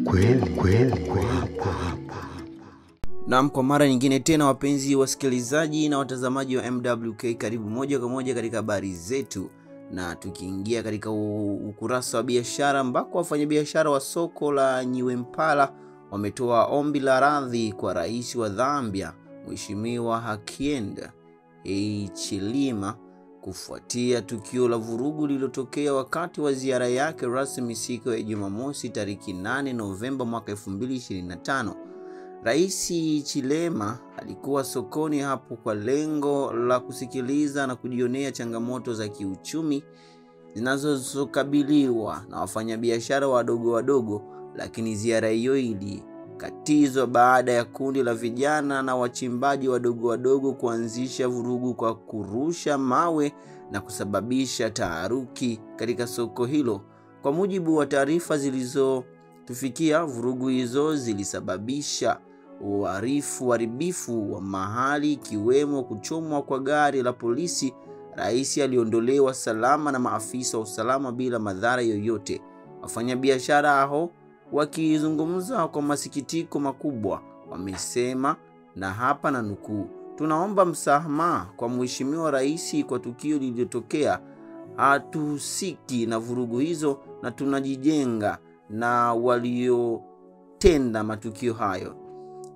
kweli Naam, kwa mara nyingine tena wapenzi wasikilizaji na watazamaji wa MWK, karibu moja kwa moja katika habari zetu, na tukiingia katika ukurasa wa biashara ambako wafanyabiashara wa soko la Nyiwempala wametoa ombi la radhi kwa rais wa Zambia Mheshimiwa Hakainde Hichilema kufuatia tukio la vurugu lililotokea wakati wa ziara yake rasmi siku ya Jumamosi tariki 8 Novemba mwaka 2025. Rais Hichilema alikuwa sokoni hapo kwa lengo la kusikiliza na kujionea changamoto za kiuchumi zinazokabiliwa na wafanyabiashara wadogo, lakini ziara hiyo ilikatizwa baada ya kundi la vijana na wachimbaji wadogo kuanzisha vurugu kwa kurusha mawe na kusababisha taharuki katika soko hilo. Kwa mujibu wa taarifa zilizotufikia, vurugu hizo zilisababisha uharibifu wa mahali, ikiwemo kuchomwa kwa gari la polisi. Rais aliondolewa salama na maafisa wa usalama bila madhara yoyote. Wafanyabiashara hao wakizungumza kwa masikitiko makubwa wamesema, na hapa na nukuu, "Tunaomba msamaha kwa Mheshimiwa Rais kwa tukio lililotokea. Hatuhusiki na vurugu hizo na tunajijenga na waliotenda matukio hayo.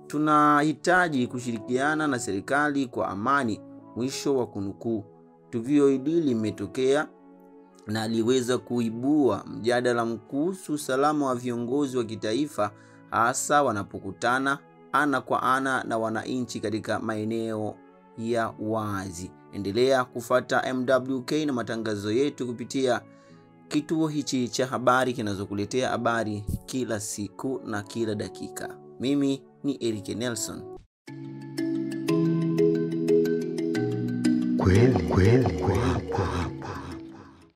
Tunahitaji kushirikiana na serikali kwa amani." Mwisho wa kunukuu. Tukio hili limetokea na liweza kuibua mjadala kuhusu usalama wa viongozi wa kitaifa, hasa wanapokutana ana kwa ana na wananchi katika maeneo ya wazi. Endelea kufuata MWK na matangazo yetu kupitia kituo hichi cha habari kinazokuletea habari kila siku na kila dakika. Mimi ni Eric Nelson. Kweli.